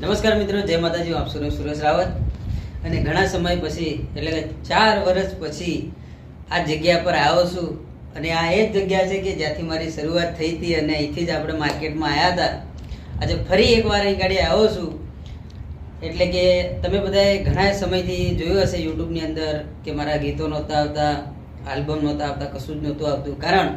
નમસ્કાર મિત્રો, જય માતાજી. આપ સુરેશ રાવત. અને ઘણા સમય પછી એટલે કે 4 વર્ષ પછી આ જગ્યા પર આવ્યો છું. અને આ એ જ જગ્યા છે કે જ્યાંથી મારી શરૂઆત થઈ હતી અને અહીંથી જ આપણે માર્કેટમાં આવ્યા હતા. આજે ફરી એકવાર અહીં ગાડી આવ્યો છું. એટલે કે તમે બધાએ ઘણા સમયથી જોયું હશે યુટ્યુબની અંદર કે મારા ગીતો નહોતા આવતા, આલ્બમ નહોતા આવતા, કશું જ નહોતું આવતું. કારણ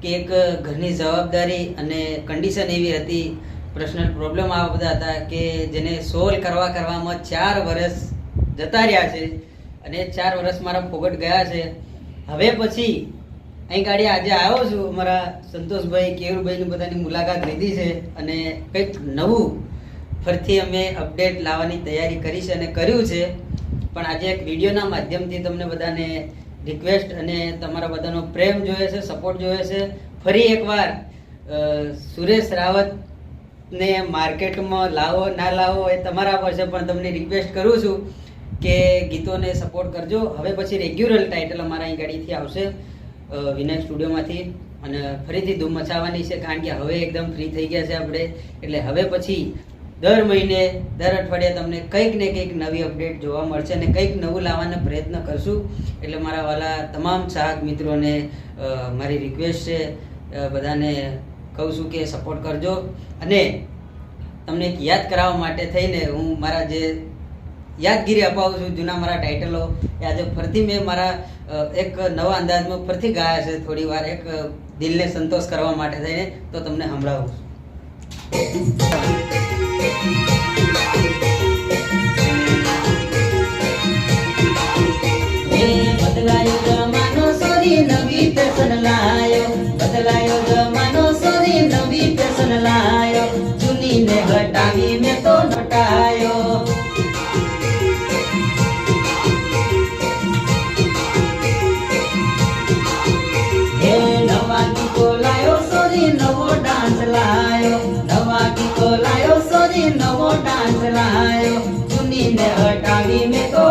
કે એક ઘરની જવાબદારી અને કન્ડિશન એવી હતી, પર્સનલ પ્રોબ્લેમ આવા બધા હતા કે જેને સોલ્વ કરવામાં 4 વર્ષ જતા રહ્યા છે. અને 4 વર્ષ મારા ફોગટ ગયા છે. હવે પછી અહીં ગાડી આજે આવ્યો છું. અમારા સંતોષભાઈ, કેયુરભાઈની બધાની મુલાકાત લીધી છે અને કંઈક નવું ફરીથી અમે અપડેટ લાવવાની તૈયારી કરી છે અને કર્યું છે. પણ આજે એક વિડીયોના માધ્યમથી તમને બધાને રિક્વેસ્ટ અને તમારા બધાનો પ્રેમ જોઈએ છે, સપોર્ટ જોઈએ છે. ફરી એકવાર સુરેશ રાવતને માર્કેટમાં લાવો ના લાવો એ તમારા પર છે, પણ તમને રિક્વેસ્ટ કરું છું કે ગીતોને સપોર્ટ કરજો. હવે પછી રેગ્યુલર ટાઇટલ અમારા અહીં ગાડીથી આવશે વિનાયક સ્ટુડિયોમાંથી અને ફરીથી ધૂમ મચાવવાની છે. કારણ કે હવે એકદમ ફ્રી થઈ ગયા છે આપણે. એટલે હવે પછી દર મહિને, દર અઠવાડિયે તમને કંઈક ને કંઈક નવી અપડેટ જોવા મળશે અને કંઈક નવું લાવવાનો પ્રયત્ન કરશું. એટલે મારા વાલા તમામ ચાહક મિત્રોને મારી રિક્વેસ્ટ છે, બધાને કહું છું કે સપોર્ટ કરજો. અને તમને એક યાદ કરાવવા માટે થઈને હું મારા જે યાદગીરી અપાવું છું, જૂના મારા ટાઇટલો એ આજે ફરીથી મેં મારા એક નવા અંદાજમાં ફરીથી ગાયા છે. થોડી વાર એક દિલને સંતોષ કરવા માટે થઈને તો તમને સંભળાવું છું. બદલાયો જમાનો સોરી નવી ફેશન લાયો, બદલાયો જમાનો સોરી નવી ફેશન લાયો, જૂની ને હટાવી મેં તો હટાયો. હે નવા ગીતો લાયો સોરી નવો ડાન્સ લાયો, નવા ગીતો લાયો સોરી નવો ડાન્સ લાયો, જૂની ને હટાવી મેં તો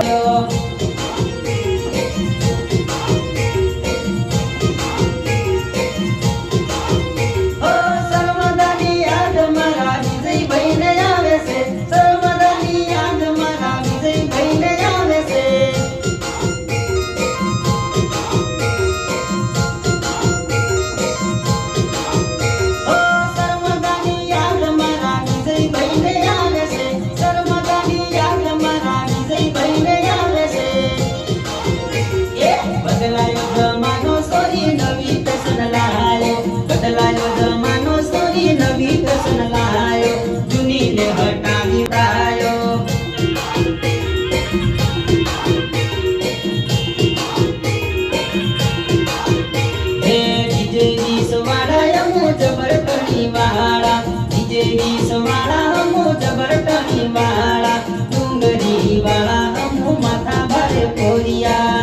ડુંગરી વાળા અમુ માથા ભારે પોરિયા.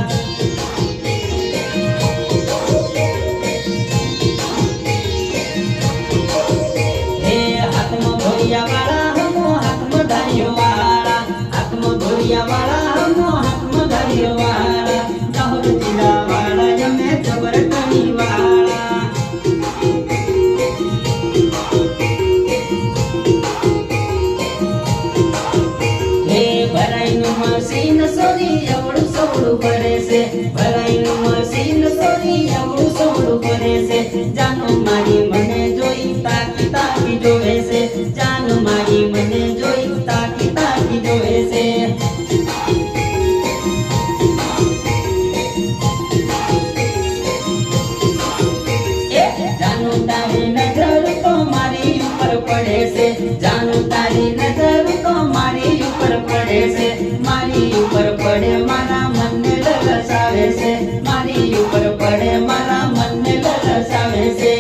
હે હાથમાં ભોરિયા વાળા અમુ હાથમાં ધાર્યો વાળા, હાથમાં ભોરિયા વાળા અમુ હાથમાં ધાર્યો વાળા, દાહોદ જિલ્લા વાળા અમે જબર ટણી વાળા. મશીન સોરી એવડું સવડું કરે છે, ભરાઈનું મશીન સોરી એવડું સવડું કરે છે, જાનો મારી મને જોઈ તાકી તાકી જોવે છે, જાનો મારી મને જોઈ તાકી તાકી જોવે છે. જાનો તારી નજર તો મારી ઉપર પડે છે, જાનો તારી નજર તો મારી ઉપર પડે છે, મારી ઉપર પડે મારા મનને લલચાવે છે, મારી ઉપર પડે મારા મનને લલચાવે છે.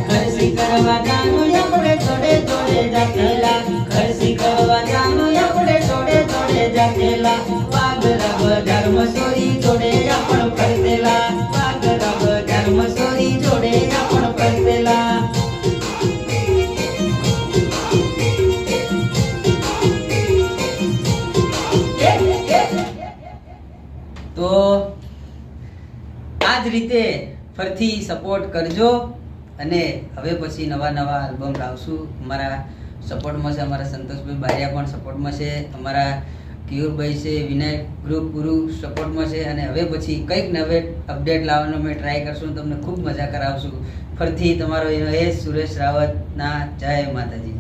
ખર્ચી કરવા જાનું આપણે જોડે જોડે જાતેલા, ખર્ચી કરવા જાનું આપણે જોડે જોડે જાતેલા, વાગરા બજારમાં સોરી જોડે આપણ ફરતેલા, વાગરા બજારમાં સોરી જોડે આપણ ફરતેલા. તો આ જ રીતે ફરીથી સપોર્ટ કરજો અને હવે પછી નવા નવા આલ્બમ લાવશું. અમારા સપોર્ટમાં છે અમારા સંતોષભાઈ બારિયા પણ સપોર્ટમાં છે, અમારા કિયુરભાઈ છે, વિનાયક ગ્રુપ ગુરુ સપોર્ટમાં છે અને હવે પછી કંઈક નવે અપડેટ લાવવાનો અમે ટ્રાય કરશું, તમને ખૂબ મજા કરાવશું. ફરીથી તમારો એ સુરેશ રાવતના જય માતાજી.